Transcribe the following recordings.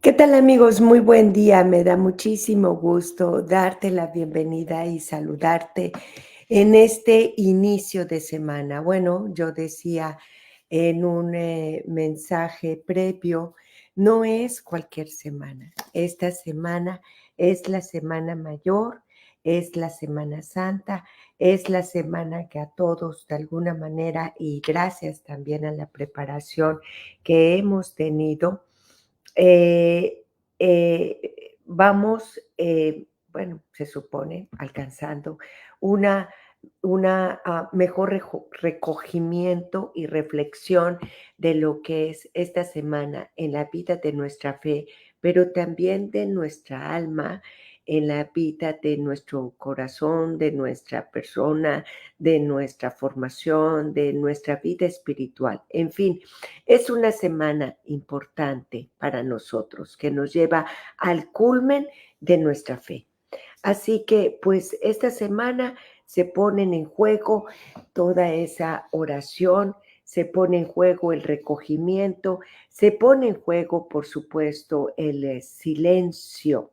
¿Qué tal amigos? Muy buen día. Me da muchísimo gusto darte la bienvenida y saludarte en este inicio de semana. Bueno, yo decía en un mensaje previo, no es cualquier semana. Esta semana es la Semana Mayor, es la Semana Santa, es la semana que a todos de alguna manera y gracias también a la preparación que hemos tenido eh, vamos, bueno, se supone, alcanzando una, una mejor recogimiento y reflexión de lo que es esta semana en la vida de nuestra fe, pero también de nuestra alma, en la vida de nuestro corazón, de nuestra persona, de nuestra formación, de nuestra vida espiritual. En fin, es una semana importante para nosotros que nos lleva al culmen de nuestra fe. Así que, pues, esta semana se ponen en juego toda esa oración, se pone en juego el recogimiento, se pone en juego, por supuesto, el silencio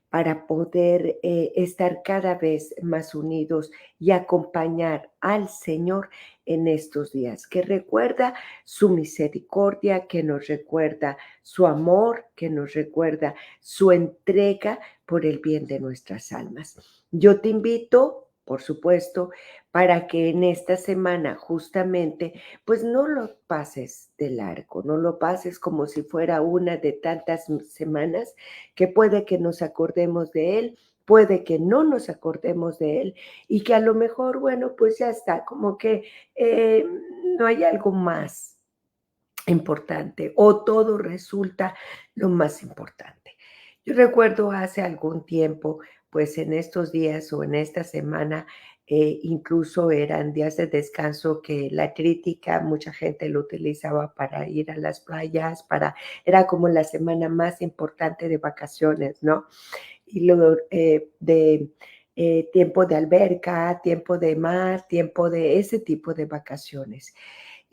para poder estar cada vez más unidos y acompañar al Señor en estos días, que recuerda su misericordia, que nos recuerda su amor, que nos recuerda su entrega por el bien de nuestras almas. Yo te invito, por supuesto, para que en esta semana justamente, pues no lo pases de largo, no lo pases como si fuera una de tantas semanas que puede que nos acordemos de él, puede que no nos acordemos de él y que a lo mejor, bueno, pues ya está, como que eh, no hay algo más importante o todo resulta lo más importante. Yo recuerdo hace algún tiempo, pues en estos días o en esta semana, incluso eran días de descanso que la crítica, mucha gente lo utilizaba para ir a las playas, era como la semana más importante de vacaciones, ¿no? Y luego de tiempo de alberca, tiempo de mar, tiempo de ese tipo de vacaciones.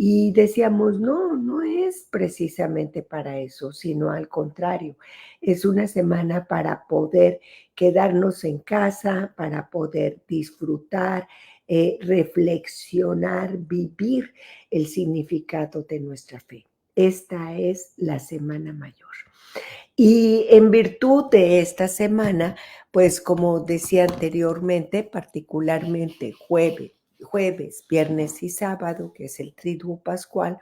Y decíamos, no, no es precisamente para eso, sino al contrario, es una semana para poder quedarnos en casa, para poder disfrutar, reflexionar, vivir el significado de nuestra fe. Esta es la Semana Mayor. Y en virtud de esta semana, pues como decía anteriormente, particularmente jueves, viernes y sábado, que es el Triduo Pascual,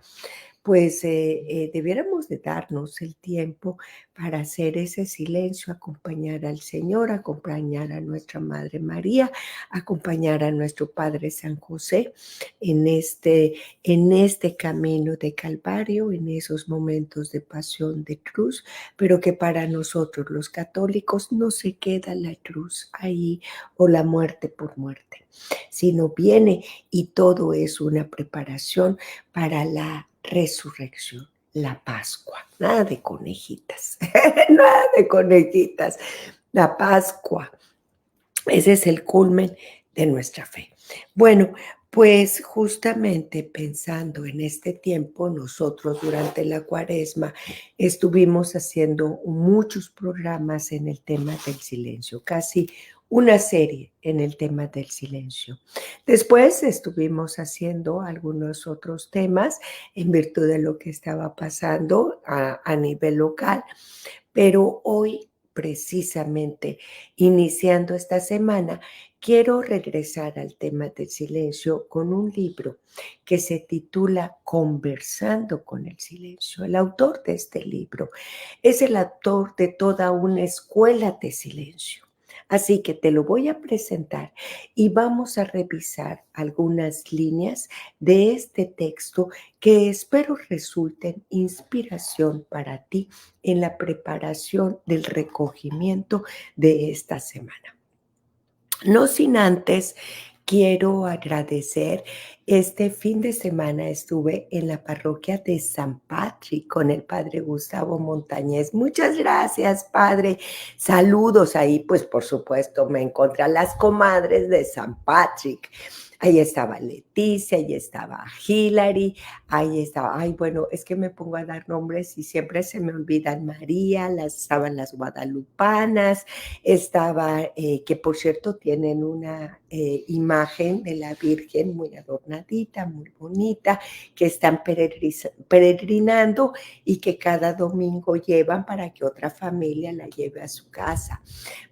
pues debiéramos de darnos el tiempo para hacer ese silencio, acompañar al Señor, acompañar a nuestra Madre María, acompañar a nuestro Padre San José en este camino de Calvario, en esos momentos de pasión de cruz, pero que para nosotros los católicos no se queda la cruz ahí o la muerte por muerte, sino viene y todo es una preparación para la resurrección, la Pascua. Nada de conejitas, nada de conejitas. La Pascua, ese es el culmen de nuestra fe. Bueno, pues justamente pensando en este tiempo, nosotros durante la Cuaresma estuvimos haciendo muchos programas en el tema del silencio, casi una serie en el tema del silencio. Después estuvimos haciendo algunos otros temas en virtud de lo que estaba pasando a nivel local, pero hoy, precisamente, iniciando esta semana, quiero regresar al tema del silencio con un libro que se titula Conversando con el silencio. El autor de este libro es el autor de toda una escuela de silencio. Así que te lo voy a presentar y vamos a revisar algunas líneas de este texto que espero resulten inspiración para ti en la preparación del recogimiento de esta semana. No sin antes, quiero agradecer, este fin de semana estuve en la parroquia de San Patrick con el padre Gustavo Montañez. Muchas gracias, padre. Saludos ahí, pues por supuesto me encontré a las comadres de San Patrick. Ahí estaba Leticia, ahí estaba Hilary, ahí estaba, ay, bueno, es que me pongo a dar nombres y siempre se me olvidan María, estaban las guadalupanas, estaba, que por cierto tienen una imagen de la Virgen muy adornadita, muy bonita, que están peregrinando y que cada domingo llevan para que otra familia la lleve a su casa.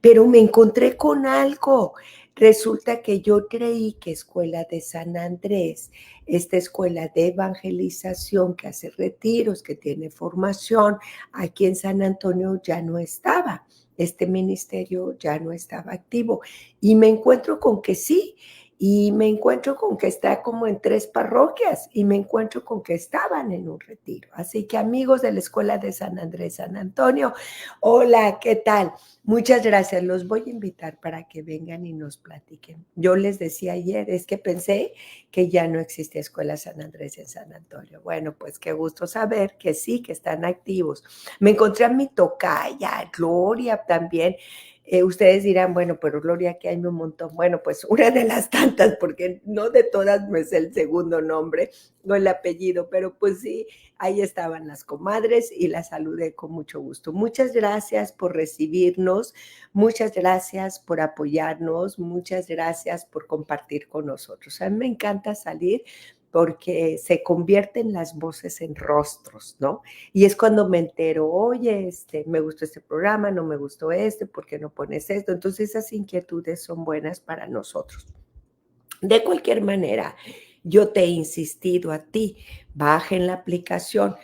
Pero me encontré con algo. Resulta que yo creí que Escuela de San Andrés, esta escuela de evangelización que hace retiros, que tiene formación, aquí en San Antonio ya no estaba. Este ministerio ya no estaba activo. Y me encuentro con que sí, y me encuentro con que está como en 3 parroquias, y me encuentro con que estaban en un retiro. Así que amigos de la Escuela de San Andrés, San Antonio, hola, ¿qué tal? Muchas gracias. Los voy a invitar para que vengan y nos platiquen. Yo les decía ayer, es que pensé que ya no existía Escuela San Andrés en San Antonio. Bueno, pues qué gusto saber que sí, que están activos. Me encontré a mi tocaya, Gloria también. Ustedes dirán, bueno, pero Gloria, que hay un montón. Bueno, pues una de las tantas, porque no de todas me es el segundo nombre, no el apellido, pero pues sí, ahí estaban las comadres y las saludé con mucho gusto. Muchas gracias por recibirnos, muchas gracias por apoyarnos, muchas gracias por compartir con nosotros. A mí me encanta salir porque se convierten las voces en rostros, ¿no? Y es cuando me entero, oye, me gustó este programa, no me gustó este, ¿por qué no pones esto? Entonces esas inquietudes son buenas para nosotros. De cualquier manera, yo te he insistido a ti, bajan la aplicación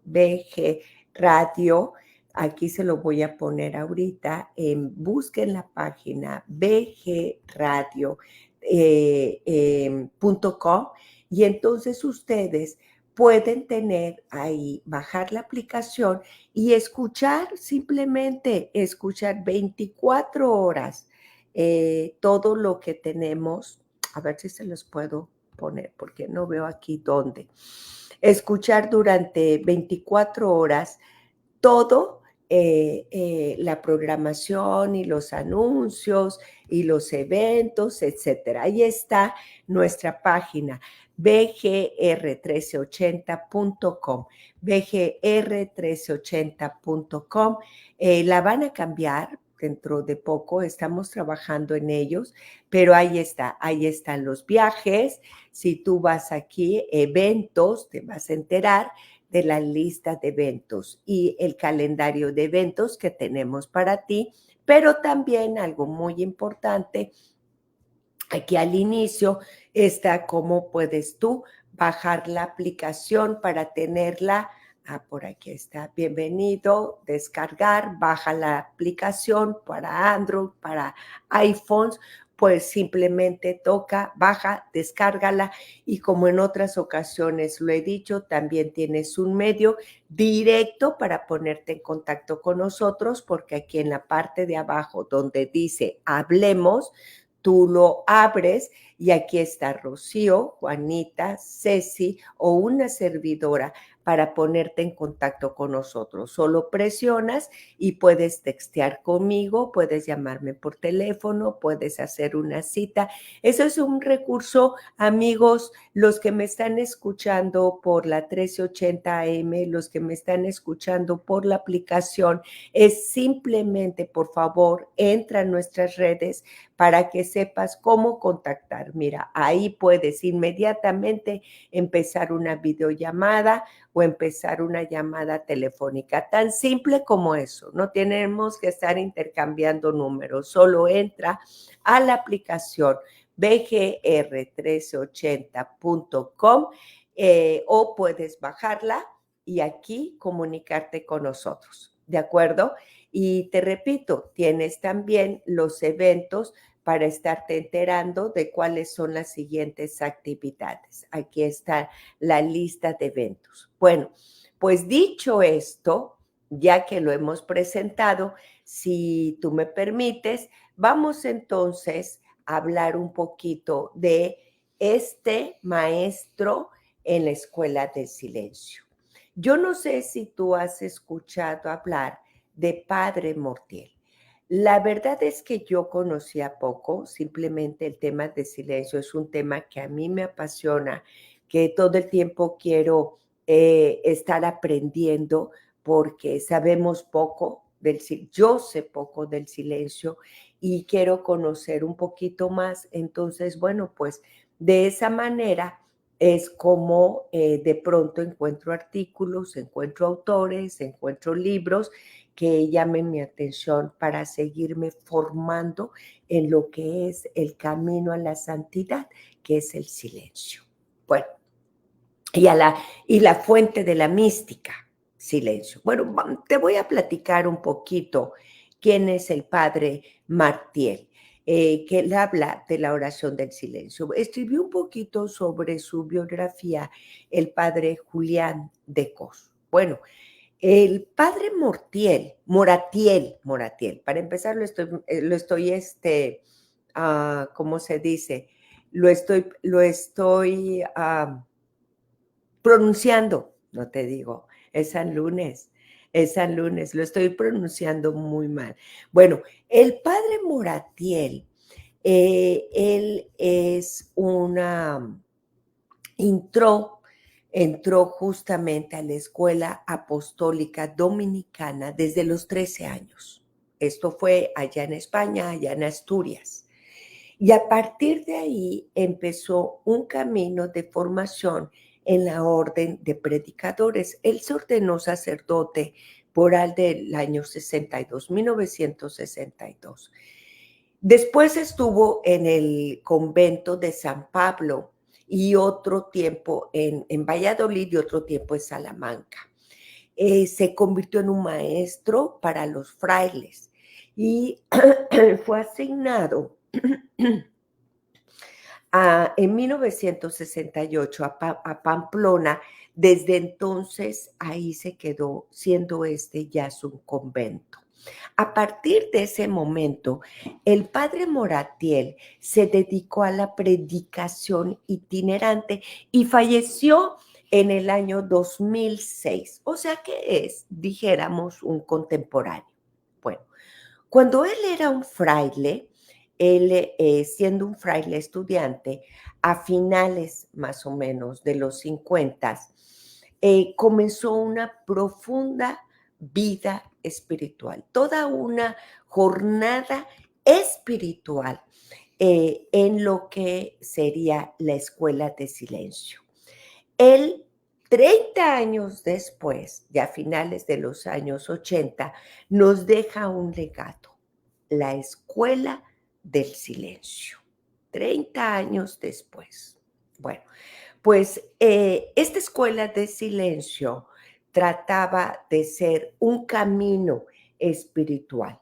BG Radio, aquí se lo voy a poner ahorita, busquen la página bgradio.com y entonces ustedes pueden tener ahí, bajar la aplicación y escuchar, simplemente escuchar 24 horas todo lo que tenemos, a ver si se los puedo poner, porque no veo aquí dónde, escuchar durante 24 horas todo la programación y los anuncios y los eventos, etcétera. Ahí está nuestra página bgr1380.com, bgr1380.com. La van a cambiar dentro de poco, estamos trabajando en ellos, pero ahí está, ahí están los viajes. Si tú vas aquí, eventos, te vas a enterar de la lista de eventos y el calendario de eventos que tenemos para ti, pero también algo muy importante, aquí al inicio está cómo puedes tú bajar la aplicación para tenerla. Por aquí está, bienvenido, descargar, baja la aplicación para Android, para iPhones, pues simplemente toca, baja, descárgala y como en otras ocasiones lo he dicho, también tienes un medio directo para ponerte en contacto con nosotros, porque aquí en la parte de abajo donde dice hablemos, tú lo abres y aquí está Rocío, Juanita, Ceci o una servidora para ponerte en contacto con nosotros. Solo presionas y puedes textear conmigo, puedes llamarme por teléfono, puedes hacer una cita. Eso es un recurso, amigos, los que me están escuchando por la 1380 AM, los que me están escuchando por la aplicación, es simplemente, por favor, entra a nuestras redes para que sepas cómo contactar. Mira, ahí puedes inmediatamente empezar una videollamada o empezar una llamada telefónica. Tan simple como eso. No tenemos que estar intercambiando números. Solo entra a la aplicación bgr1380.com o puedes bajarla y aquí comunicarte con nosotros. ¿De acuerdo? Y te repito, tienes también los eventos para estarte enterando de cuáles son las siguientes actividades. Aquí está la lista de eventos. Bueno, pues dicho esto, ya que lo hemos presentado, si tú me permites, vamos entonces a hablar un poquito de este maestro en la Escuela del Silencio. Yo no sé si tú has escuchado hablar de Padre Mortiel. La verdad es que yo conocía poco, simplemente el tema de silencio es un tema que a mí me apasiona, que todo el tiempo quiero estar aprendiendo porque sabemos poco yo sé poco del silencio y quiero conocer un poquito más. Entonces, bueno, pues de esa manera es como de pronto encuentro artículos, encuentro autores, encuentro libros que llamen mi atención para seguirme formando en lo que es el camino a la santidad, que es el silencio. Bueno, y la fuente de la mística, silencio. Bueno, te voy a platicar un poquito quién es el padre Martiel, que él habla de la oración del silencio. Escribió un poquito sobre su biografía el padre Julián de Cos. Bueno, el padre Moratiel, para empezar ¿cómo se dice? Lo estoy pronunciando, no te digo, es San Lunes, lo estoy pronunciando muy mal. Bueno, el padre Moratiel, él es entró, entró justamente a la escuela apostólica dominicana desde los 13 años. Esto fue allá en España, allá en Asturias. Y a partir de ahí empezó un camino de formación en la orden de predicadores. Él se ordenó sacerdote por al del año 62, 1962. Después estuvo en el convento de San Pablo y otro tiempo en Valladolid y otro tiempo en Salamanca. Se convirtió en un maestro para los frailes y fue asignado en 1968 a Pamplona. Desde entonces ahí se quedó, siendo este ya su convento. A partir de ese momento, el padre Moratiel se dedicó a la predicación itinerante y falleció en el año 2006. O sea que es, dijéramos, un contemporáneo. Bueno, cuando él era un fraile, él siendo un fraile estudiante, a finales más o menos de los 50, comenzó una profunda vida espiritual, toda una jornada espiritual en lo que sería la escuela de silencio. Él, 30 años después, ya a finales de los años 80, nos deja un legado, la escuela del silencio. 30 años después. Bueno, pues esta escuela de silencio trataba de ser un camino espiritual,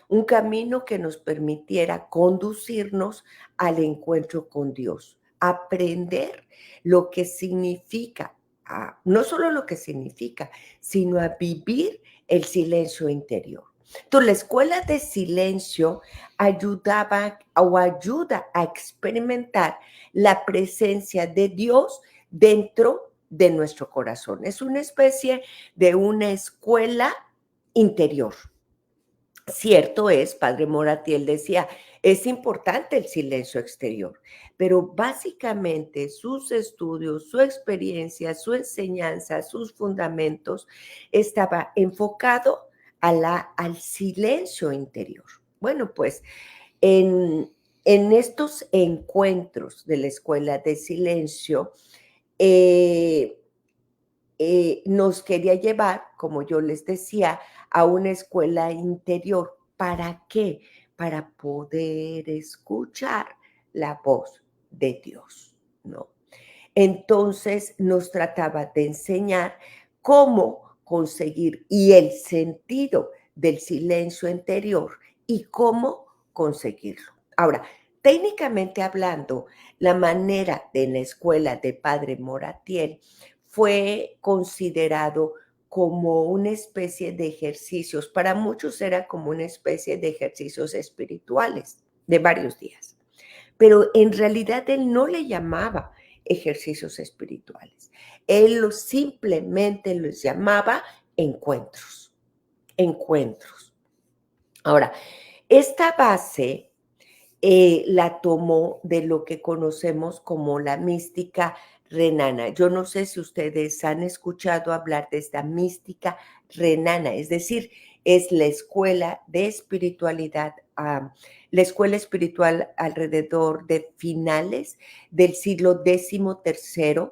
un camino que nos permitiera conducirnos al encuentro con Dios, aprender lo que significa, no solo lo que significa, sino a vivir el silencio interior. Entonces, la escuela de silencio ayudaba o ayuda a experimentar la presencia de Dios dentro de nuestro corazón. Es una especie de una escuela interior. Cierto es, padre Moratiel decía, es importante el silencio exterior, pero básicamente sus estudios, su experiencia, su enseñanza, sus fundamentos estaba enfocado al silencio interior. Bueno, pues en, en estos encuentros de la escuela de silencio, eh, nos quería llevar, como yo les decía, a una escuela interior. ¿Para qué? Para poder escuchar la voz de Dios, ¿no? Entonces nos trataba de enseñar cómo conseguir y el sentido del silencio interior y cómo conseguirlo. Ahora, técnicamente hablando, la manera de la escuela de Padre Moratiel fue considerado como una especie de ejercicios, para muchos era como una especie de ejercicios espirituales de varios días, pero en realidad él no le llamaba ejercicios espirituales, él simplemente los llamaba encuentros, encuentros. Ahora, Esta base la tomó de lo que conocemos como la mística renana. Yo no sé si ustedes han escuchado hablar de esta mística renana, es decir, es la escuela de espiritualidad, la escuela espiritual alrededor de finales del siglo XIII.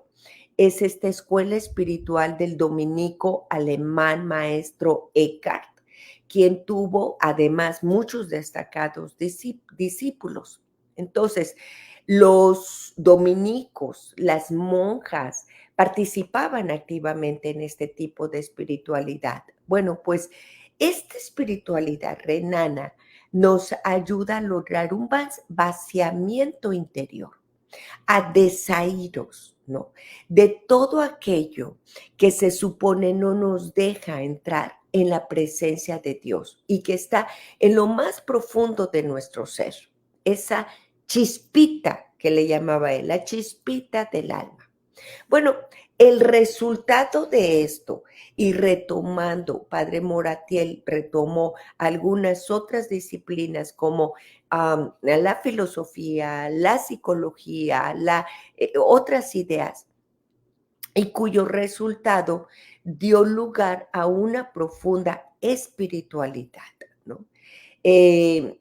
Es esta escuela espiritual del dominico alemán maestro Eckhart, quien tuvo además muchos destacados discípulos. Entonces, los dominicos, las monjas, participaban activamente en este tipo de espiritualidad. Bueno, pues esta espiritualidad renana nos ayuda a lograr un vaciamiento interior, a desaíros, ¿no? De todo aquello que se supone no nos deja entrar en la presencia de Dios y que está en lo más profundo de nuestro ser. Esa chispita que le llamaba él, la chispita del alma. Bueno, el resultado de esto, y retomando, Padre Moratiel retomó algunas otras disciplinas como la filosofía, la psicología, otras ideas, y cuyo resultado dio lugar a una profunda espiritualidad, ¿no? Eh,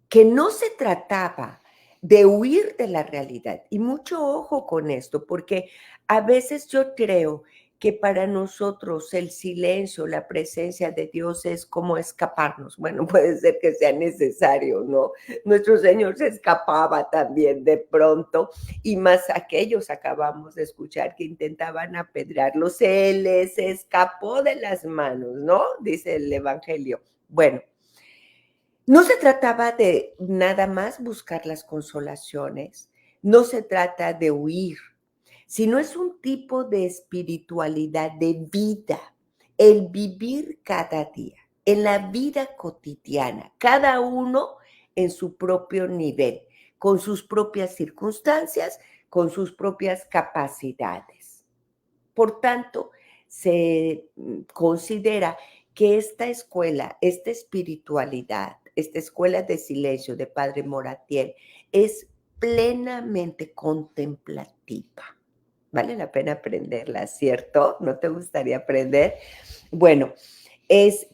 que no se trataba de huir de la realidad. Y mucho ojo con esto, porque a veces yo creo que para nosotros el silencio, la presencia de Dios es como escaparnos. Bueno, puede ser que sea necesario, ¿no? Nuestro Señor se escapaba también de pronto, y más aquellos acabamos de escuchar que intentaban apedrearlo. Se les escapó de las manos, ¿no? Dice el Evangelio. Bueno, no se trataba de nada más buscar las consolaciones, no se trata de huir, sino es un tipo de espiritualidad de vida, el vivir cada día, en la vida cotidiana, cada uno en su propio nivel, con sus propias circunstancias, con sus propias capacidades. Por tanto, se considera que esta escuela, esta espiritualidad, esta escuela de silencio de Padre Moratiel es plenamente contemplativa. Vale la pena aprenderla, ¿cierto? ¿No te gustaría aprender? Bueno,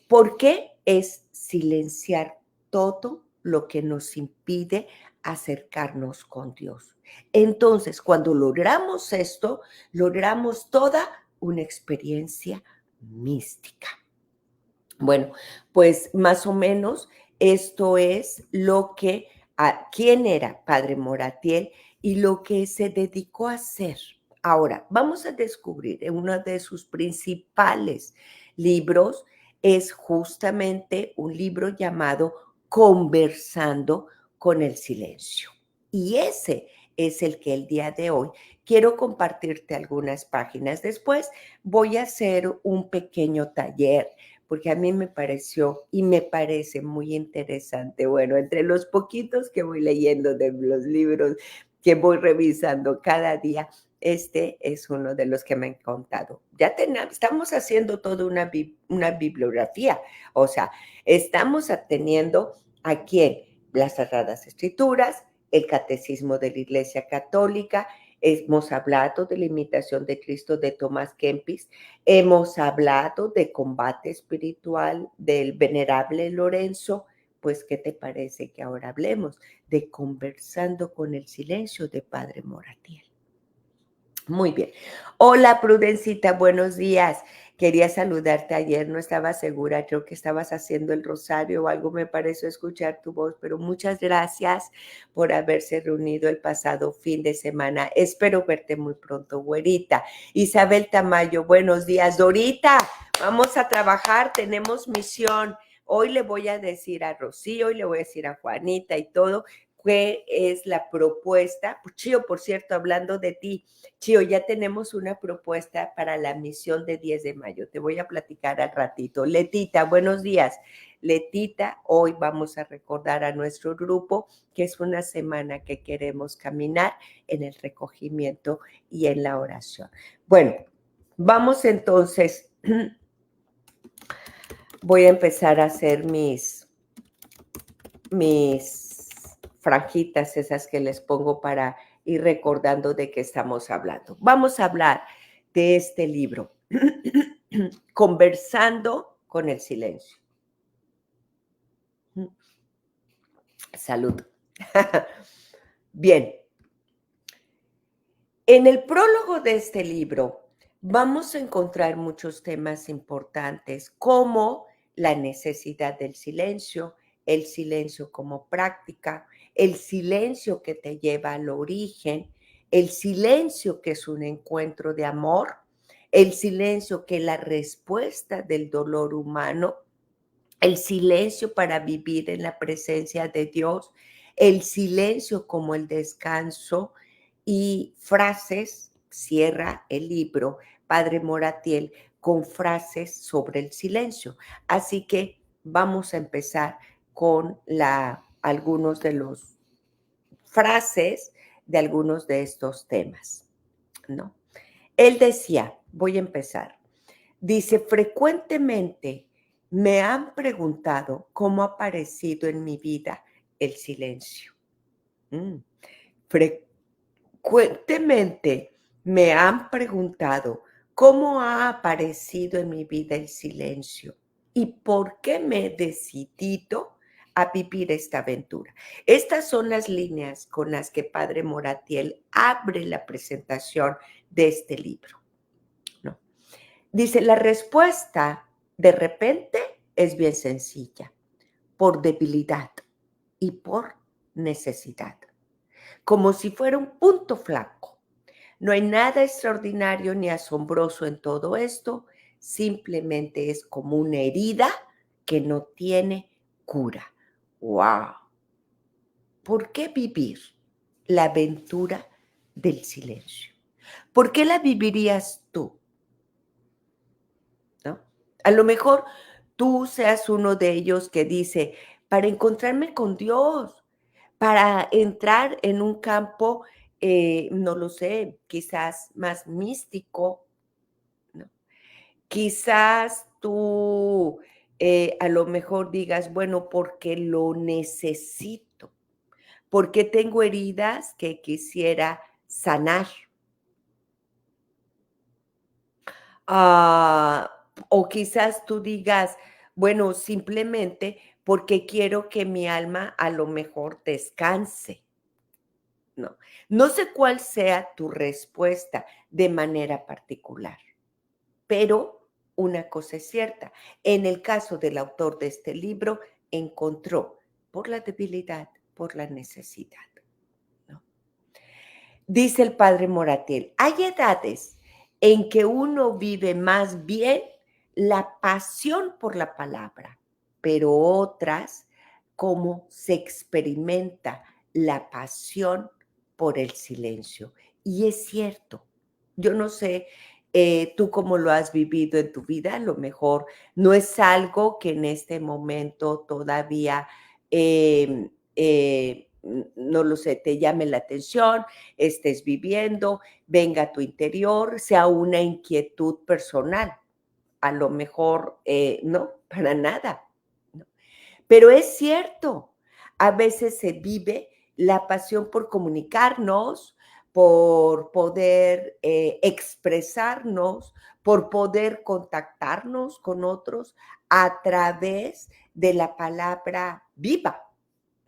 ¿por qué? Es silenciar todo lo que nos impide acercarnos con Dios. Entonces, cuando logramos esto, logramos toda una experiencia mística. Bueno, pues más o menos esto es lo que, quién era Padre Moratiel y lo que se dedicó a hacer. Ahora, vamos a descubrir en uno de sus principales libros, es justamente un libro llamado Conversando con el Silencio. Y ese es el que el día de hoy quiero compartirte algunas páginas. Después voy a hacer un pequeño taller porque a mí me pareció y me parece muy interesante. Bueno, entre los poquitos que voy leyendo de los libros que voy revisando cada día, este es uno de los que me han contado. Estamos haciendo toda una bibliografía, o sea, estamos teniendo aquí las Sagradas Escrituras, el Catecismo de la Iglesia Católica, hemos hablado de la imitación de Cristo de Tomás Kempis, hemos hablado de combate espiritual del venerable Lorenzo. Pues, ¿qué te parece que ahora hablemos de conversando con el silencio de Padre Moratiel? Muy bien. Hola, Prudencita, buenos días. Quería saludarte ayer, no estaba segura, creo que estabas haciendo el rosario o algo, me pareció escuchar tu voz, pero muchas gracias por haberse reunido el pasado fin de semana. Espero verte muy pronto, güerita. Isabel Tamayo, buenos días. Dorita, vamos a trabajar, tenemos misión. Hoy le voy a decir a Rocío, hoy le voy a decir a Juanita y todo, qué es la propuesta. Chío, por cierto, hablando de ti, Chío, ya tenemos una propuesta para la misión de 10 de mayo. Te voy a platicar al ratito. Letita, buenos días. Letita, hoy vamos a recordar a nuestro grupo que es una semana que queremos caminar en el recogimiento y en la oración. Bueno, vamos entonces. Voy a empezar a hacer mis mis franjitas, esas que les pongo para ir recordando de qué estamos hablando. Vamos a hablar de este libro, Conversando con el silencio. Salud. Bien, en el prólogo de este libro vamos a encontrar muchos temas importantes como la necesidad del silencio, el silencio como práctica, el silencio que te lleva al origen, el silencio que es un encuentro de amor, el silencio que es la respuesta del dolor humano, el silencio para vivir en la presencia de Dios, el silencio como el descanso y frases, cierra el libro Padre Moratiel con frases sobre el silencio. Así que vamos a empezar con algunos de los frases de algunos de estos temas, ¿no? Él decía, voy a empezar. Dice, frecuentemente me han preguntado cómo ha aparecido en mi vida el silencio. Mm. Frecuentemente me han preguntado cómo ha aparecido en mi vida el silencio y por qué me he decidido a vivir esta aventura. Estas son las líneas con las que Padre Moratiel abre la presentación de este libro, ¿no? Dice, la respuesta de repente es bien sencilla, por debilidad y por necesidad, como si fuera un punto flaco. No hay nada extraordinario ni asombroso en todo esto, simplemente es como una herida que no tiene cura. ¡Wow! ¿Por qué vivir la aventura del silencio? ¿Por qué la vivirías tú? ¿No? A lo mejor tú seas uno de ellos que dice, para encontrarme con Dios, para entrar en un campo, no lo sé, quizás más místico, ¿no? Quizás tú a lo mejor digas, bueno, porque lo necesito, porque tengo heridas que quisiera sanar. O quizás tú digas, bueno, simplemente porque quiero que mi alma a lo mejor descanse. No, no sé cuál sea tu respuesta de manera particular, pero una cosa es cierta. En el caso del autor de este libro, encontró por la debilidad, por la necesidad, ¿no? Dice el padre Moratiel, hay edades en que uno vive más bien la pasión por la palabra, pero otras como se experimenta la pasión por el silencio. Y es cierto, yo no sé tú cómo lo has vivido en tu vida, a lo mejor no es algo que en este momento todavía, no lo sé, te llame la atención, estés viviendo, venga a tu interior, sea una inquietud personal. A lo mejor no, para nada, ¿no? Pero es cierto, a veces se vive la pasión por comunicarnos, por poder expresarnos, por poder contactarnos con otros a través de la palabra viva,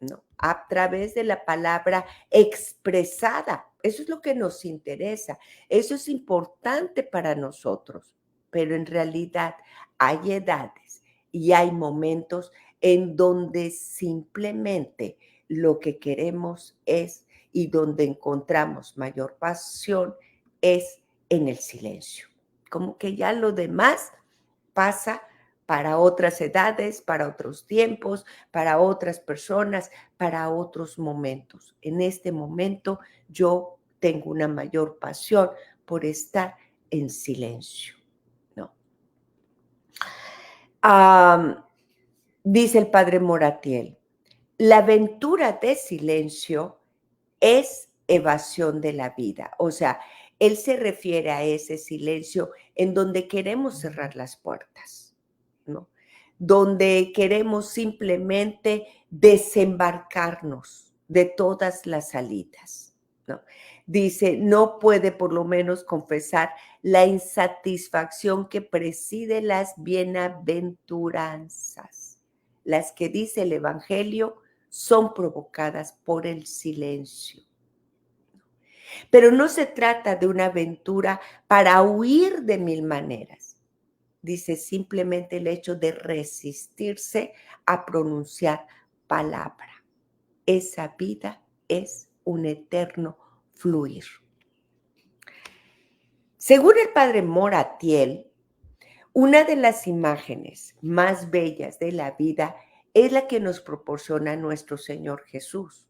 ¿no? A través de la palabra expresada. Eso es lo que nos interesa. Eso es importante para nosotros. Pero en realidad hay edades y hay momentos en donde simplemente lo que queremos es y donde encontramos mayor pasión es en el silencio. Como que ya lo demás pasa para otras edades, para otros tiempos, para otras personas, para otros momentos. En este momento yo tengo una mayor pasión por estar en silencio, ¿no? Dice el padre Moratiel, la aventura de silencio es evasión de la vida. O sea, él se refiere a ese silencio en donde queremos cerrar las puertas, ¿no? donde queremos simplemente desembarcarnos de todas las salidas, ¿no? Dice, no puede por lo menos confesar la insatisfacción que preside las bienaventuranzas. Las que dice el Evangelio son provocadas por el silencio. Pero no se trata de una aventura para huir de mil maneras. Dice simplemente el hecho de resistirse a pronunciar palabra. Esa vida es un eterno fluir. Según el padre Moratiel, una de las imágenes más bellas de la vida es la que nos proporciona nuestro Señor Jesús,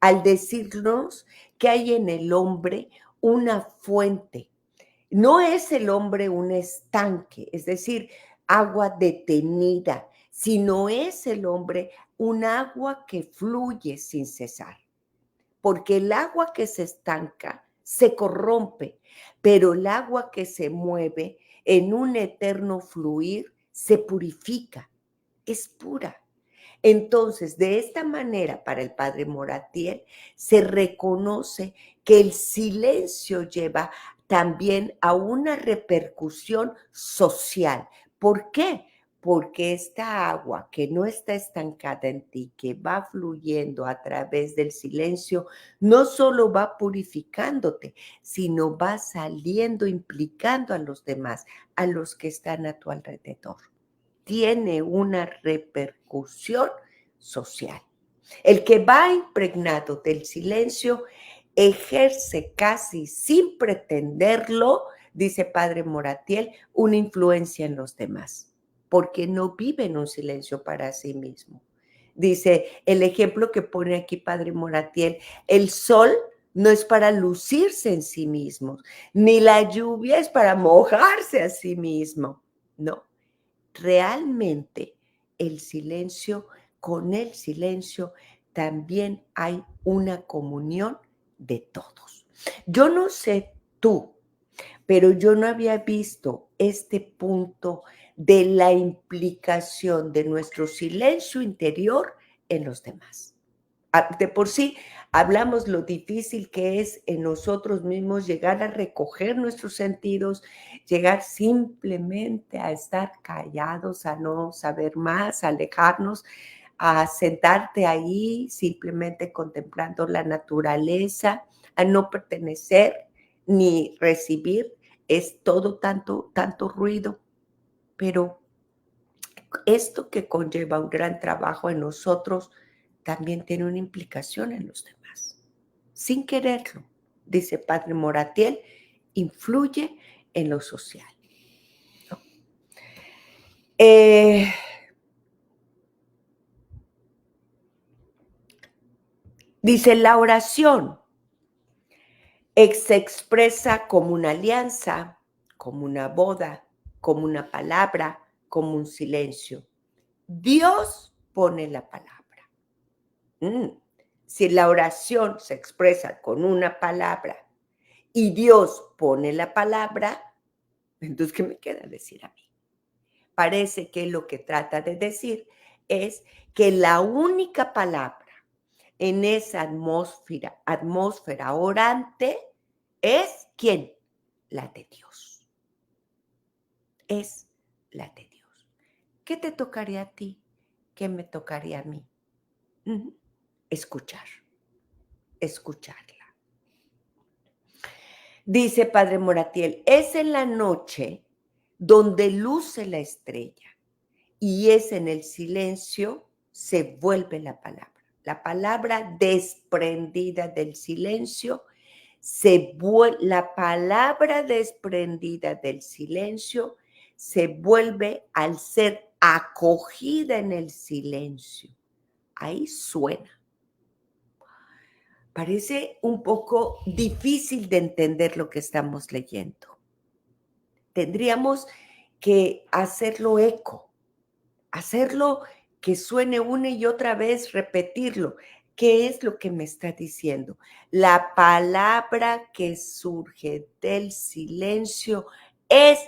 al decirnos que hay en el hombre una fuente. No es el hombre un estanque, es decir, agua detenida, sino es el hombre un agua que fluye sin cesar. Porque el agua que se estanca se corrompe, pero el agua que se mueve en un eterno fluir se purifica, es pura. Entonces, de esta manera, para el padre Moratiel, se reconoce que el silencio lleva también a una repercusión social. ¿Por qué? Porque esta agua que no está estancada en ti, que va fluyendo a través del silencio, no solo va purificándote, sino va saliendo, implicando a los demás, a los que están a tu alrededor. Tiene una repercusión social. El que va impregnado del silencio ejerce casi sin pretenderlo, dice Padre Moratiel, una influencia en los demás, porque no vive en un silencio para sí mismo. Dice el ejemplo que pone aquí Padre Moratiel, el sol no es para lucirse en sí mismo, ni la lluvia es para mojarse a sí mismo, no. Realmente el silencio, con el silencio también hay una comunión de todos. Yo no sé tú, pero yo no había visto este punto de la implicación de nuestro silencio interior en los demás. De por sí, hablamos lo difícil que es en nosotros mismos llegar a recoger nuestros sentidos, llegar simplemente a estar callados, a no saber más, a alejarnos, a sentarte ahí simplemente contemplando la naturaleza, a no pertenecer ni recibir. Es todo tanto ruido, pero esto que conlleva un gran trabajo en nosotros también tiene una implicación en los demás. Sin quererlo, dice Padre Moratiel, influye en lo social. ¿No? Dice, la oración se expresa como una alianza, como una boda, como una palabra, como un silencio. Dios pone la palabra. Si la oración se expresa con una palabra y Dios pone la palabra, entonces, ¿qué me queda decir a mí? Parece que lo que trata de decir es que la única palabra en esa atmósfera orante es ¿quién? La de Dios. Es la de Dios. ¿Qué te tocaría a ti? ¿Qué me tocaría a mí? Escucharla. Dice Padre Moratiel, es en la noche donde luce la estrella y es en el silencio se vuelve la palabra. La palabra desprendida del silencio la palabra desprendida del silencio se vuelve al ser acogida en el silencio. Ahí suena. Parece un poco difícil de entender lo que estamos leyendo. Tendríamos que hacerlo eco, hacerlo que suene una y otra vez, repetirlo. ¿Qué es lo que me está diciendo? La palabra que surge del silencio es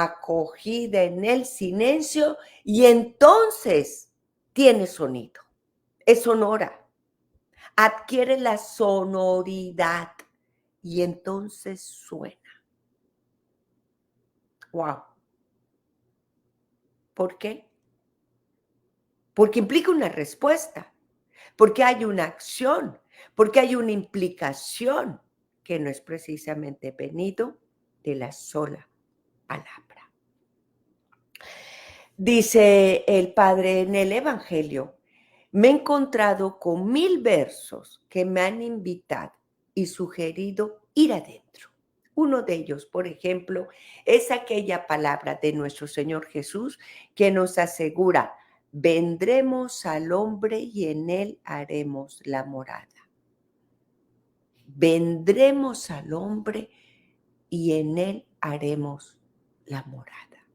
acogida en el silencio y entonces tiene sonido, es sonora, adquiere la sonoridad y entonces suena. ¡Wow! ¿Por qué? Porque implica una respuesta, porque hay una acción, porque hay una implicación que no es precisamente venido de la sola palabra. Dice el Padre en el Evangelio, me he encontrado con 1000 versos que me han invitado y sugerido ir adentro. Uno de ellos, por ejemplo, es aquella palabra de nuestro Señor Jesús que nos asegura, vendremos al hombre y en él haremos la morada. Vendremos al hombre y en él haremos la morada.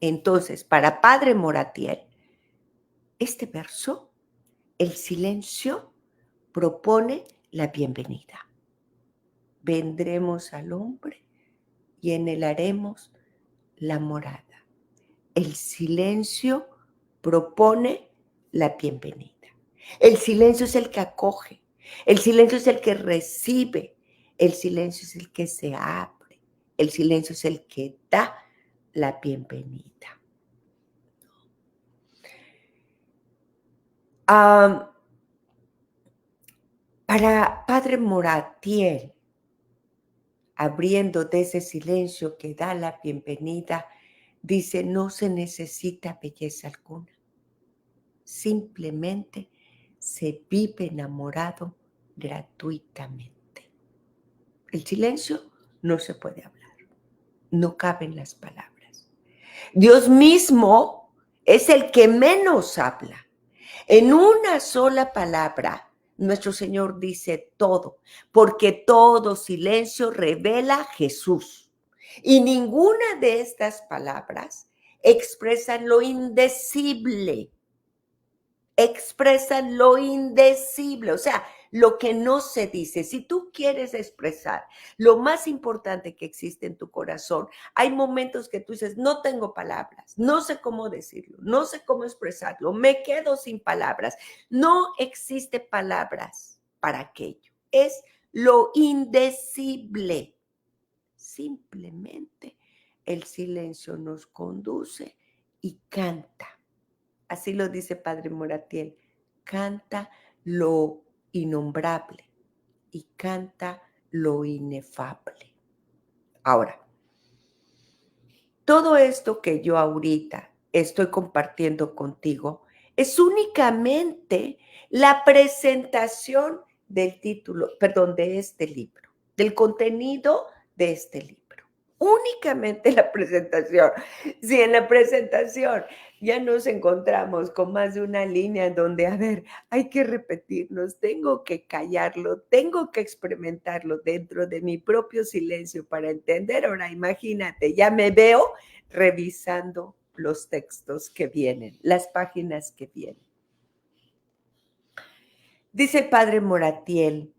Entonces, para Padre Moratiel, este verso, el silencio, propone la bienvenida. Vendremos al hombre y en él haremos la morada. El silencio propone la bienvenida. El silencio es el que acoge, el silencio es el que recibe, el silencio es el que se abre, el silencio es el que da la bienvenida. Para Padre Moratiel, abriendo de ese silencio que da la bienvenida, dice, no se necesita belleza alguna. Simplemente se vive enamorado gratuitamente. El silencio no se puede hablar, no caben las palabras. Dios mismo es el que menos habla. En una sola palabra, nuestro Señor dice todo, porque todo silencio revela a Jesús. Y ninguna de estas palabras expresa lo indecible. Expresan lo indecible, o sea, lo que no se dice. Si tú quieres expresar lo más importante que existe en tu corazón, hay momentos que tú dices, no tengo palabras, no sé cómo decirlo, no sé cómo expresarlo, me quedo sin palabras. No existe palabras para aquello. Es lo indecible. Simplemente el silencio nos conduce y canta. Así lo dice Padre Moratiel, canta lo innombrable y canta lo inefable. Ahora, todo esto que yo ahorita estoy compartiendo contigo es únicamente la presentación del título, perdón, de este libro, del contenido de este libro. Únicamente la presentación. Si en la presentación ya nos encontramos con más de una línea en donde, a ver, hay que repetirnos, tengo que callarlo, tengo que experimentarlo dentro de mi propio silencio para entender. Ahora imagínate, ya me veo revisando los textos que vienen, las páginas que vienen. Dice el Padre Moratiel,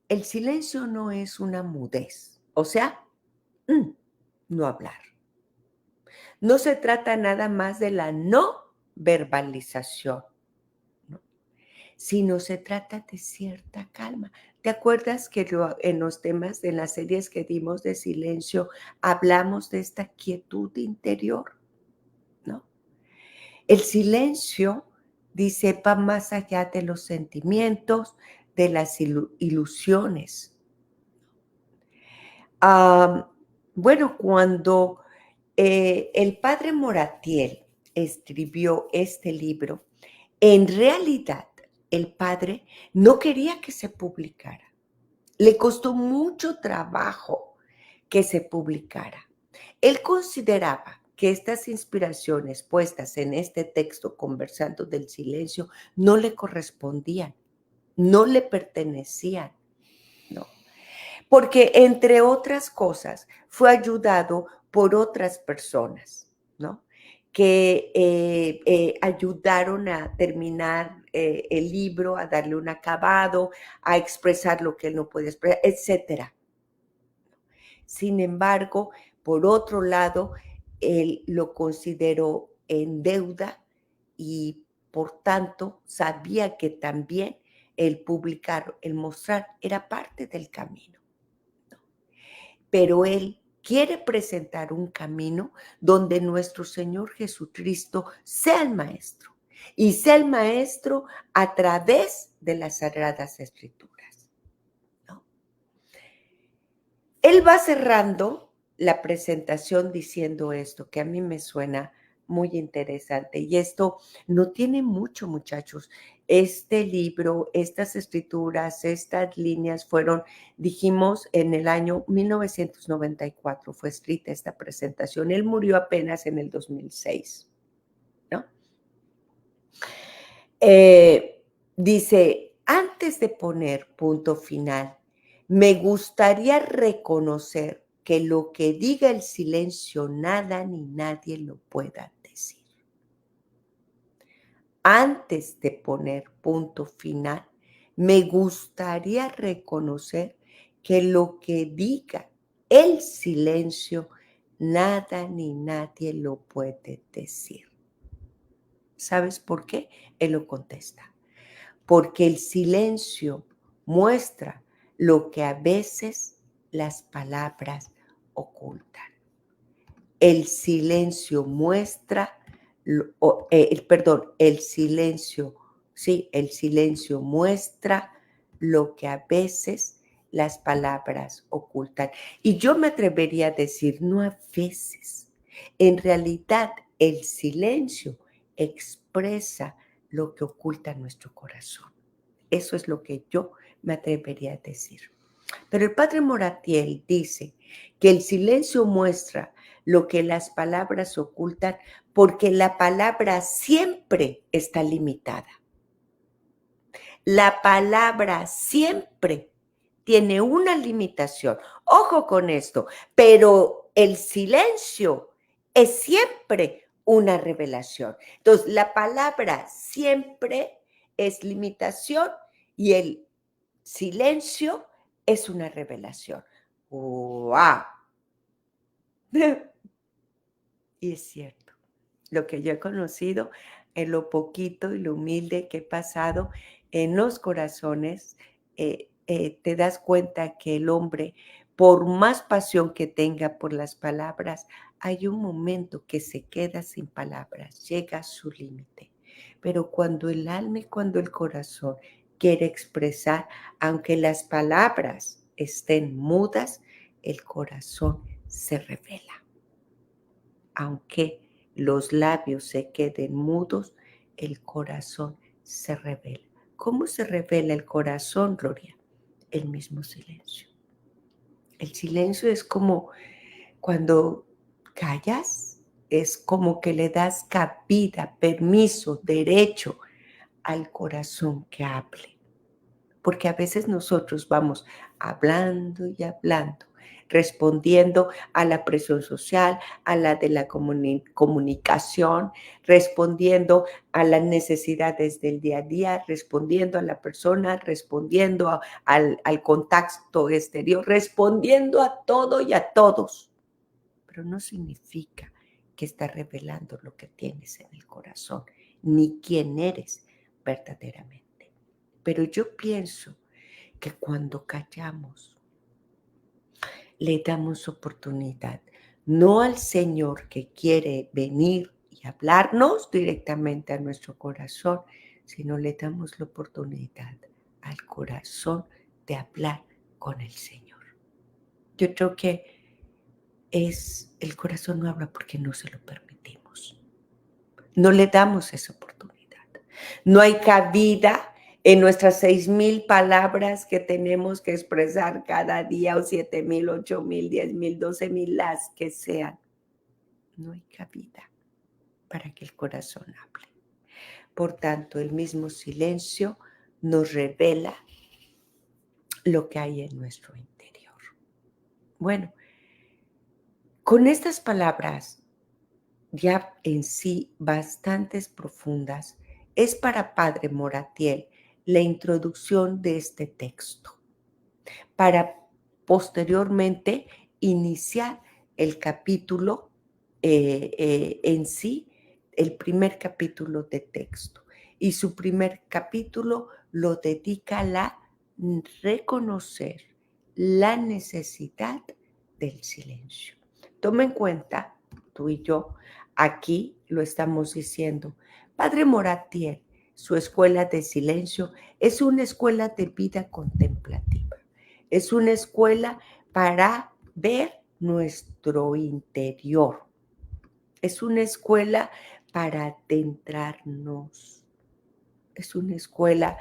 el silencio no es una mudez, o sea, no hablar. No se trata nada más de la no verbalización, ¿no? Sino se trata de cierta calma. ¿Te acuerdas que en los temas de las series que dimos de silencio hablamos de esta quietud interior, ¿no? El silencio, dice, va más allá de los sentimientos, de las ilusiones. Bueno, cuando el Padre Moratiel escribió este libro, en realidad el padre no quería que se publicara. Le costó mucho trabajo que se publicara. Él consideraba que estas inspiraciones puestas en este texto, Conversando del Silencio, no le correspondían, no le pertenecían, no. Porque, entre otras cosas, fue ayudado por otras personas, ¿no? Que ayudaron a terminar el libro, a darle un acabado, a expresar lo que él no puede expresar, etc. Sin embargo, por otro lado, él lo consideró en deuda y por tanto sabía que también el publicar, el mostrar era parte del camino. Pero él quiere presentar un camino donde nuestro Señor Jesucristo sea el maestro y sea el maestro a través de las Sagradas Escrituras, ¿no? Él va cerrando la presentación diciendo esto, que a mí me suena muy interesante. Y esto no tiene mucho, muchachos. Este libro, estas escrituras, estas líneas fueron, dijimos, en el año 1994 fue escrita esta presentación. Él murió apenas en el 2006, ¿no? Dice, antes de poner punto final, me gustaría reconocer que lo que diga el silencio nada ni nadie lo pueda decir. Antes de poner punto final, me gustaría reconocer que lo que diga el silencio nada ni nadie lo puede decir. ¿Sabes por qué? Él lo contesta. Porque el silencio muestra lo que a veces las palabras ocultan. El silencio muestra, el silencio, sí, el silencio muestra lo que a veces las palabras ocultan. Y yo me atrevería a decir, no a veces, en realidad el silencio expresa lo que oculta nuestro corazón. Eso es lo que yo me atrevería a decir. Pero el padre Moratiel dice que el silencio muestra lo que las palabras ocultan porque la palabra siempre está limitada. La palabra siempre tiene una limitación. Ojo con esto, pero el silencio es siempre una revelación. Entonces, la palabra siempre es limitación y el silencio es una revelación. ¡Wow! Y es cierto. Lo que yo he conocido, en lo poquito y lo humilde que he pasado en los corazones, te das cuenta que el hombre, por más pasión que tenga por las palabras, hay un momento que se queda sin palabras, llega a su límite. Pero cuando el alma y cuando el corazón quiere expresar, aunque las palabras estén mudas, el corazón se revela. Aunque los labios se queden mudos, el corazón se revela. ¿Cómo se revela el corazón, Gloria? El mismo silencio. El silencio es como cuando callas, es como que le das cabida, permiso, derecho al corazón que hable. Porque a veces nosotros vamos hablando y hablando, respondiendo a la presión social, a la de la comunicación, respondiendo a las necesidades del día a día, respondiendo a la persona, respondiendo al contacto exterior, respondiendo a todo y a todos. Pero no significa que estás revelando lo que tienes en el corazón, ni quién eres verdaderamente. Pero yo pienso que cuando callamos, le damos oportunidad, no al Señor que quiere venir y hablarnos directamente a nuestro corazón, sino le damos la oportunidad al corazón de hablar con el Señor. Yo creo que el corazón no habla porque no se lo permitimos. No le damos esa oportunidad. No hay cabida en nuestras 6,000 palabras que tenemos que expresar cada día, o 7,000, 8,000, 10,000, 12,000, las que sean. No hay cabida para que el corazón hable. Por tanto, el mismo silencio nos revela lo que hay en nuestro interior. Bueno, con estas palabras ya en sí bastantes profundas, es para Padre Moratiel la introducción de este texto, para posteriormente iniciar el capítulo en sí, el primer capítulo de texto. Y su primer capítulo lo dedica a reconocer la necesidad del silencio. Toma en cuenta, tú y yo, aquí lo estamos diciendo. Padre Moratier, su escuela de silencio es una escuela de vida contemplativa. Es una escuela para ver nuestro interior. Es una escuela para adentrarnos. Es una escuela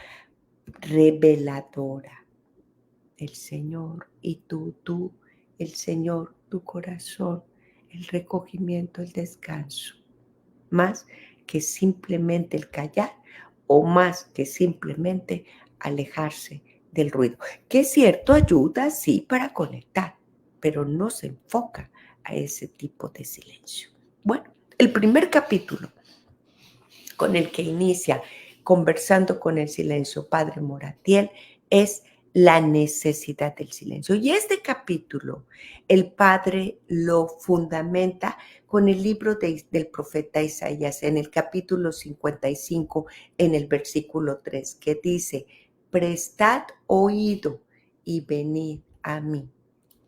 reveladora. El Señor y tú, el Señor, tu corazón, el recogimiento, el descanso. Más que simplemente el callar o más que simplemente alejarse del ruido. Que es cierto, ayuda, sí, para conectar, pero no se enfoca a ese tipo de silencio. Bueno, el primer capítulo con el que inicia Conversando con el Silencio, Padre Moratiel, es la necesidad del silencio. Y este capítulo, el Padre lo fundamenta con el libro del profeta Isaías, en el capítulo 55, en el versículo 3, que dice: prestad oído y venid a mí,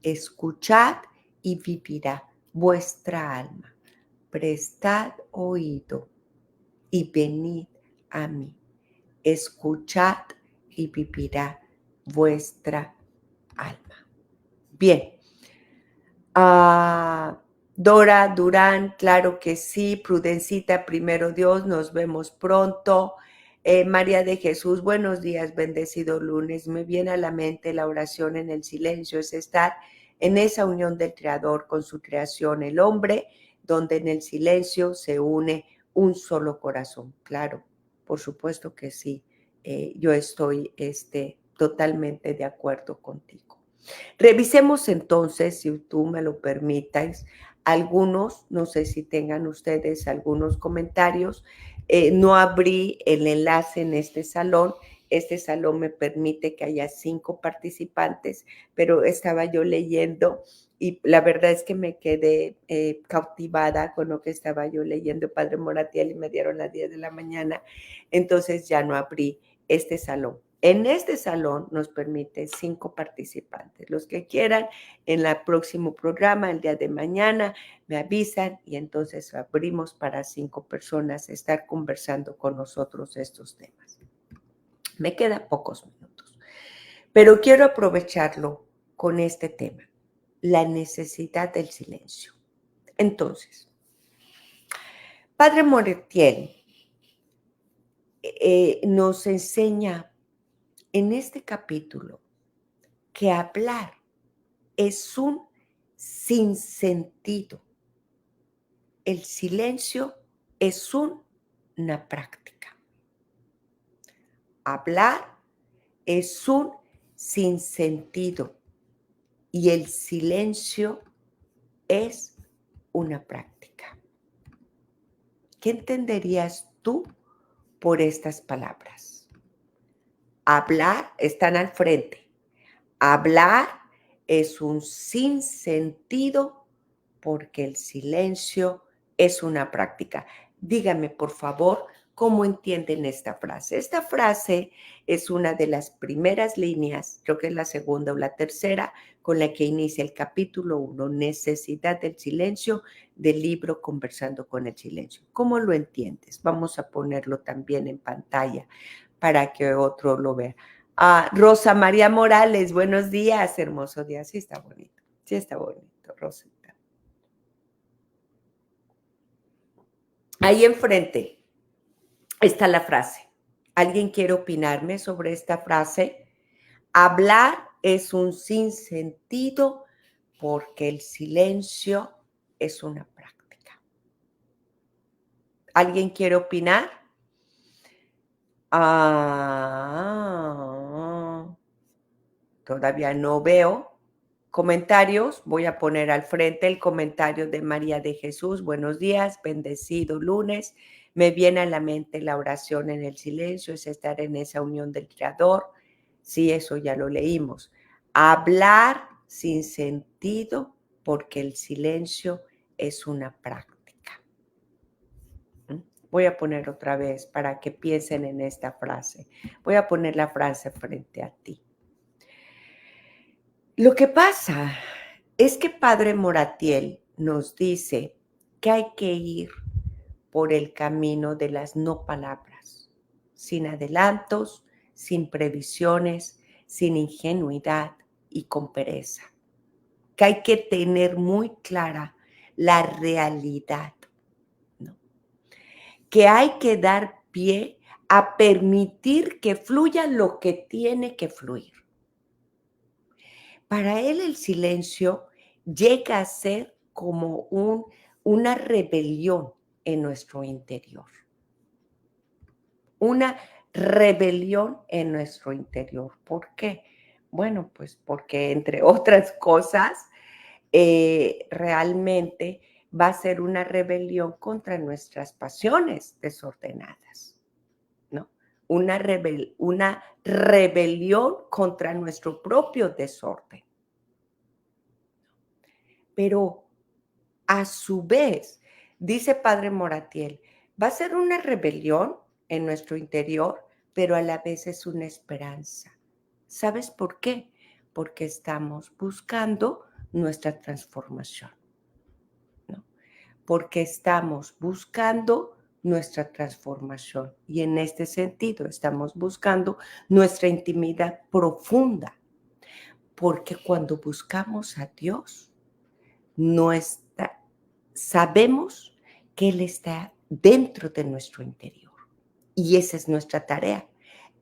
escuchad y vivirá vuestra alma. Prestad oído y venid a mí, escuchad y vivirá vuestra alma. Bien. Dora Durán, claro que sí. Prudencita, primero Dios, nos vemos pronto. María de Jesús, buenos días, bendecido lunes. Me viene a la mente la oración en el silencio, es estar en esa unión del Creador con su creación, el hombre, donde en el silencio se une un solo corazón. Claro, por supuesto que sí. Yo estoy totalmente de acuerdo contigo. Revisemos entonces, si tú me lo permitas, algunos, no sé si tengan ustedes algunos comentarios. No abrí el enlace en este salón. Este salón me permite que haya 5 participantes, pero estaba yo leyendo y la verdad es que me quedé cautivada con lo que estaba yo leyendo, Padre Moratiel, y me dieron las 10 de la mañana. Entonces ya no abrí este salón. En este salón nos permite 5 participantes. Los que quieran, en el próximo programa, el día de mañana, me avisan y entonces abrimos para 5 personas estar conversando con nosotros estos temas. Me quedan pocos minutos, pero quiero aprovecharlo con este tema, la necesidad del silencio. Entonces, Padre Moratiel nos enseña en este capítulo que hablar es un sinsentido. El silencio es una práctica. Hablar es un sinsentido y el silencio es una práctica. ¿Qué entenderías tú por estas palabras? Hablar, están al frente. Hablar es un sinsentido porque el silencio es una práctica. Dígame, por favor, ¿cómo entienden esta frase? Esta frase es una de las primeras líneas, creo que es la segunda o la tercera, con la que inicia el capítulo 1, Necesidad del silencio, del libro Conversando con el silencio. ¿Cómo lo entiendes? Vamos a ponerlo también en pantalla para que otro lo vea. Rosa María Morales, buenos días, hermoso día. Sí está bonito, Rosita. Ahí enfrente está la frase. ¿Alguien quiere opinarme sobre esta frase? Hablar es un sinsentido porque el silencio es una práctica. ¿Alguien quiere opinar? Todavía no veo comentarios. Voy a poner al frente el comentario de María de Jesús. Buenos días, bendecido lunes. Me viene a la mente la oración en el silencio, es estar en esa unión del Creador. Sí, eso ya lo leímos. Hablar sin sentido porque el silencio es una práctica. Voy a poner otra vez para que piensen en esta frase. Voy a poner la frase frente a ti. Lo que pasa es que Padre Moratiel nos dice que hay que ir por el camino de las no palabras, sin adelantos, sin previsiones, sin ingenuidad y con pereza. Que hay que tener muy clara la realidad, ¿no? Que hay que dar pie a permitir que fluya lo que tiene que fluir. Para él el silencio llega a ser como una rebelión en nuestro interior. Una rebelión en nuestro interior. ¿Por qué? Bueno, pues porque entre otras cosas, realmente va a ser una rebelión contra nuestras pasiones desordenadas, ¿no? Una rebelión contra nuestro propio desorden. Pero a su vez, dice Padre Moratiel, va a ser una rebelión en nuestro interior, pero a la vez es una esperanza. ¿Sabes por qué? Porque estamos buscando nuestra transformación, ¿no? Porque estamos buscando nuestra transformación y en este sentido estamos buscando nuestra intimidad profunda, porque cuando buscamos a Dios, sabemos que Él está dentro de nuestro interior y esa es nuestra tarea,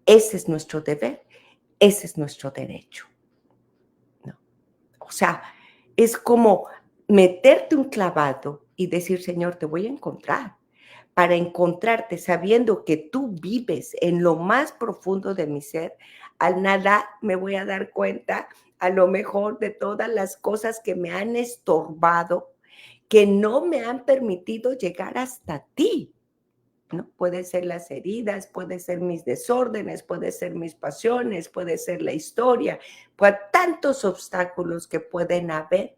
ese es nuestro deber, ese es nuestro derecho, ¿no? O sea, es como meterte un clavado y decir, Señor, te voy a encontrar. Para encontrarte sabiendo que tú vives en lo más profundo de mi ser, al nada me voy a dar cuenta a lo mejor de todas las cosas que me han estorbado, que no me han permitido llegar hasta ti, ¿no? Puede ser las heridas, puede ser mis desórdenes, puede ser mis pasiones, puede ser la historia, pues tantos obstáculos que pueden haber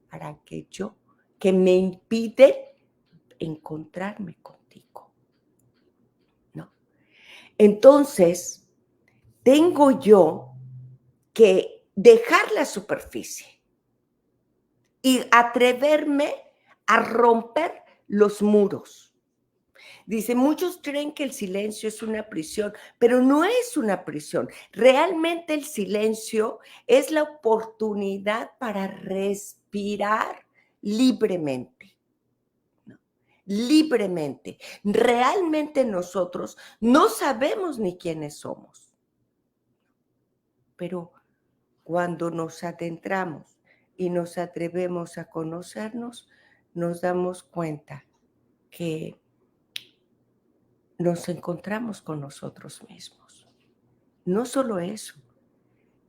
para que me impiden encontrarme contigo, ¿no? Entonces, tengo yo que dejar la superficie y atreverme a romper los muros. Dice, muchos creen que el silencio es una prisión, pero no es una prisión. Realmente el silencio es la oportunidad para respirar libremente, ¿no? Libremente. Realmente nosotros no sabemos ni quiénes somos, pero cuando nos adentramos y nos atrevemos a conocernos, nos damos cuenta que nos encontramos con nosotros mismos. No solo eso,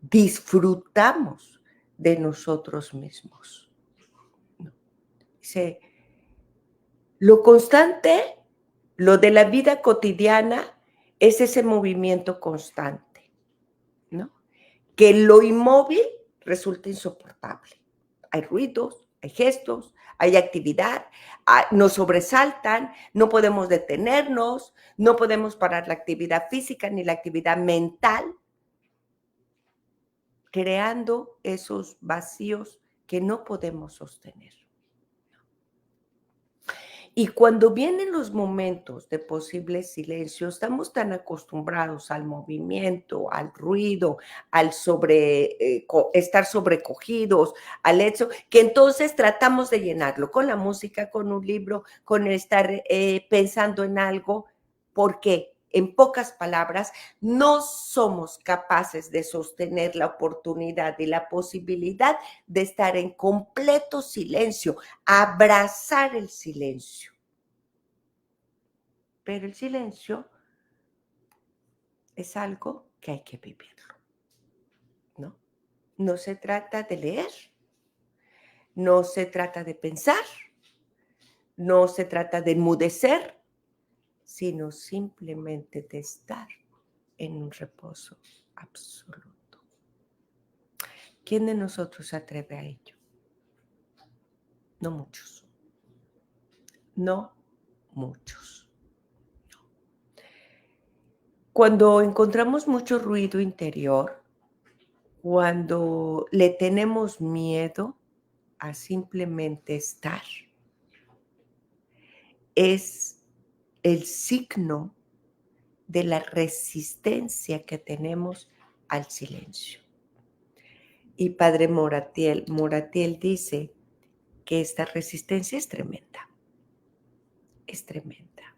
disfrutamos de nosotros mismos. Dice, lo constante, lo de la vida cotidiana, es ese movimiento constante, ¿no? Que lo inmóvil resulta insoportable. Hay ruidos, hay gestos, hay actividad, nos sobresaltan, no podemos detenernos, no podemos parar la actividad física ni la actividad mental, creando esos vacíos que no podemos sostener. Y cuando vienen los momentos de posible silencio, estamos tan acostumbrados al movimiento, al ruido, al estar sobrecogidos, al hecho, que entonces tratamos de llenarlo con la música, con un libro, con estar pensando en algo. ¿Por qué? En pocas palabras, no somos capaces de sostener la oportunidad y la posibilidad de estar en completo silencio, abrazar el silencio. Pero el silencio es algo que hay que vivirlo, ¿no? No se trata de leer, no se trata de pensar, no se trata de enmudecer, sino simplemente de estar en un reposo absoluto. ¿Quién de nosotros se atreve a ello? no muchos, no muchos. Cuando encontramos mucho ruido interior, cuando le tenemos miedo a simplemente estar, es el signo de la resistencia que tenemos al silencio. Y Padre Moratiel dice que esta resistencia es tremenda, es tremenda.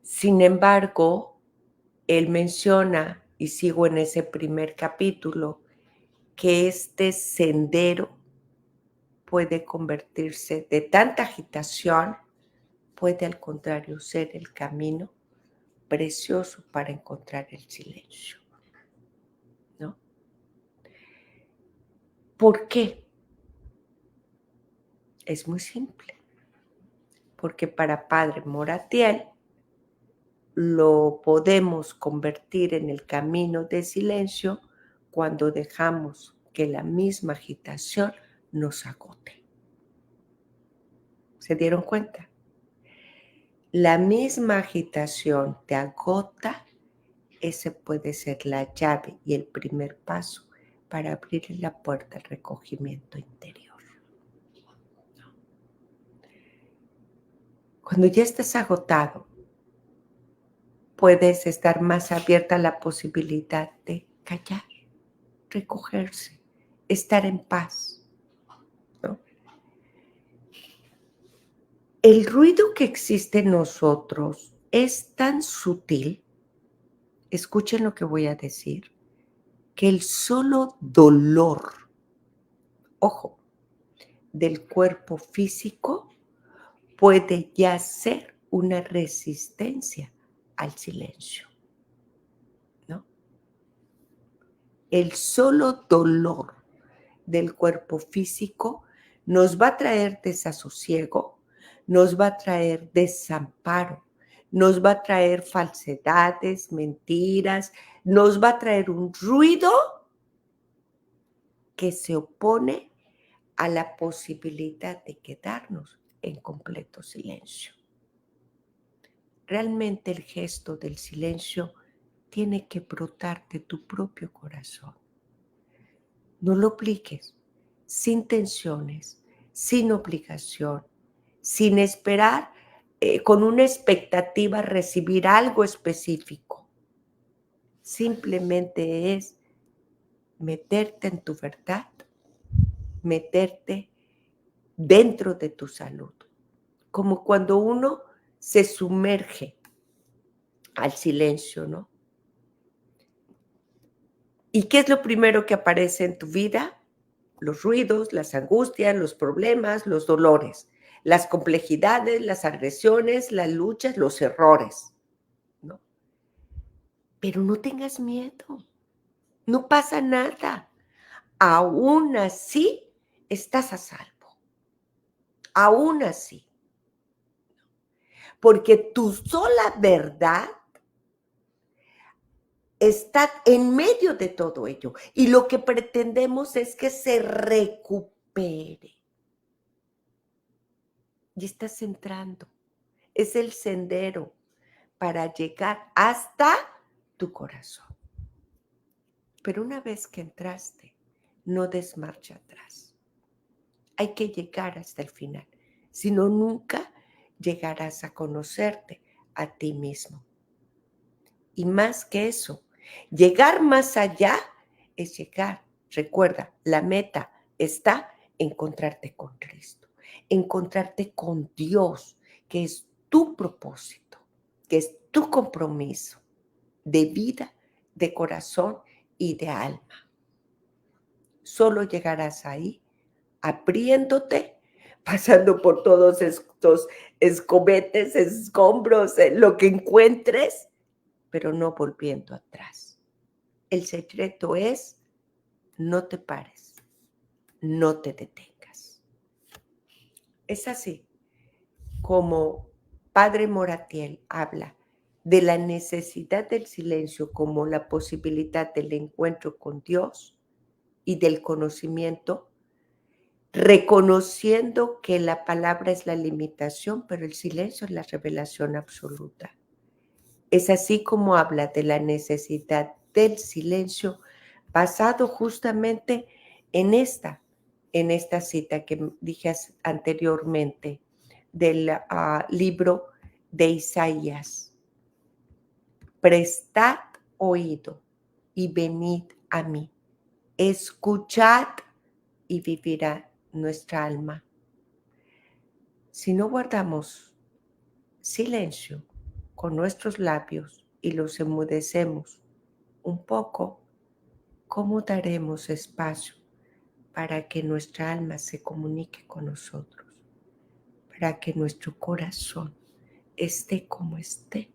Sin embargo, él menciona, y sigo en ese primer capítulo, que este sendero puede convertirse de tanta agitación, puede al contrario ser el camino precioso para encontrar el silencio, ¿no? ¿Por qué? Es muy simple, porque para Padre Moratiel lo podemos convertir en el camino de silencio cuando dejamos que la misma agitación nos agote. ¿Se dieron cuenta? La misma agitación te agota, ese puede ser la llave y el primer paso para abrir la puerta al recogimiento interior. Cuando ya estás agotado, puedes estar más abierta a la posibilidad de callar, recogerse, estar en paz, ¿no? El ruido que existe en nosotros es tan sutil, escuchen lo que voy a decir, que el solo dolor, ojo, del cuerpo físico puede ya ser una resistencia al silencio, ¿no? El solo dolor del cuerpo físico nos va a traer desasosiego, nos va a traer desamparo, nos va a traer falsedades, mentiras, nos va a traer un ruido que se opone a la posibilidad de quedarnos en completo silencio. Realmente el gesto del silencio tiene que brotar de tu propio corazón. No lo apliques sin tensiones, sin obligación, sin esperar con una expectativa recibir algo específico. Simplemente es meterte en tu verdad, meterte dentro de tu salud. Como cuando uno se sumerge al silencio, ¿no? ¿Y qué es lo primero que aparece en tu vida? Los ruidos, las angustias, los problemas, los dolores, las complejidades, las agresiones, las luchas, los errores, ¿no? Pero no tengas miedo, no pasa nada. Aún así estás a salvo, aún así. Porque tu sola verdad está en medio de todo ello. Y lo que pretendemos es que se recupere. Y estás entrando. Es el sendero para llegar hasta tu corazón. Pero una vez que entraste, no des marcha atrás. Hay que llegar hasta el final. Si no, nunca llegarás a conocerte a ti mismo. Y más que eso, llegar más allá es llegar. Recuerda, la meta está en encontrarte con Cristo, encontrarte con Dios, que es tu propósito, que es tu compromiso de vida, de corazón y de alma. Solo llegarás ahí abriéndote, pasando por todos estos escobetes, escombros, lo que encuentres, pero no volviendo atrás. El secreto es no te pares, no te detengas. Es así como Padre Moratiel habla de la necesidad del silencio como la posibilidad del encuentro con Dios y del conocimiento. reconociendo que la palabra es la limitación, pero el silencio es la revelación absoluta. Es así como habla de la necesidad del silencio basado justamente en esta cita que dije anteriormente del libro de Isaías. Prestad oído y venid a mí. Escuchad y vivirá nuestra alma. Si no guardamos silencio con nuestros labios y los enmudecemos un poco, ¿cómo daremos espacio para que nuestra alma se comunique con nosotros? Para que nuestro corazón, esté como esté,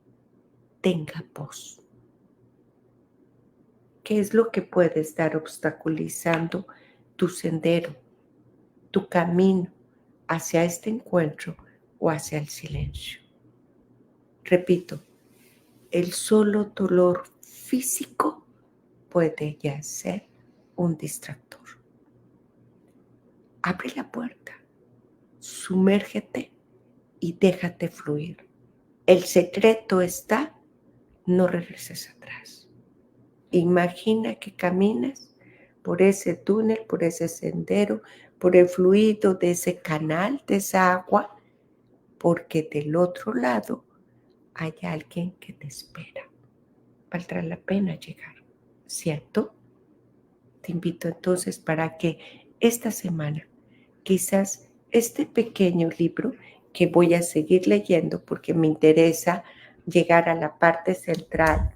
tenga voz. ¿Qué es lo que puede estar obstaculizando tu sendero, tu camino hacia este encuentro o hacia el silencio? Repito, el solo dolor físico puede ya ser un distractor. Abre la puerta, sumérgete y déjate fluir. El secreto está, no regreses atrás. Imagina que caminas por ese túnel, por ese sendero, por el fluido de ese canal, de esa agua, porque del otro lado hay alguien que te espera. Valdrá la pena llegar, ¿cierto? Te invito entonces para que esta semana, quizás este pequeño libro que voy a seguir leyendo porque me interesa llegar a la parte central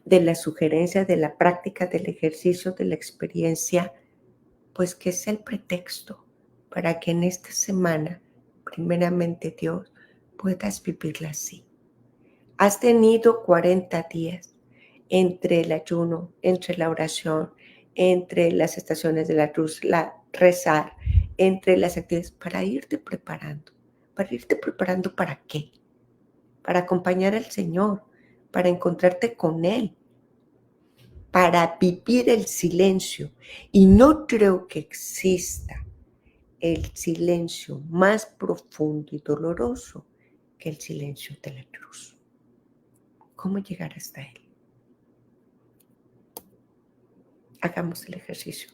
de la sugerencia, de la práctica, del ejercicio, de la experiencia, pues que es el pretexto para que en esta semana, primeramente Dios, puedas vivirla así. Has tenido 40 días entre el ayuno, entre la oración, entre las estaciones de la cruz, rezar, entre las actividades, para irte preparando. ¿Para irte preparando para qué? Para acompañar al Señor, para encontrarte con Él, para vivir el silencio. Y no creo que exista el silencio más profundo y doloroso que el silencio de la cruz. ¿Cómo llegar hasta Él? Hagamos el ejercicio,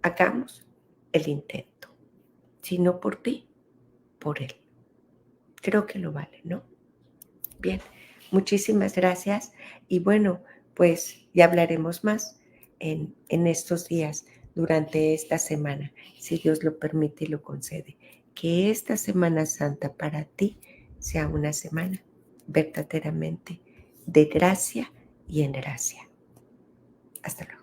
hagamos el intento. Si no por ti, por Él. Creo que lo vale, ¿no? Bien, muchísimas gracias. Y bueno, pues ya hablaremos más en estos días, durante esta semana, si Dios lo permite y lo concede. Que esta Semana Santa para ti sea una semana verdaderamente de gracia y en gracia. Hasta luego.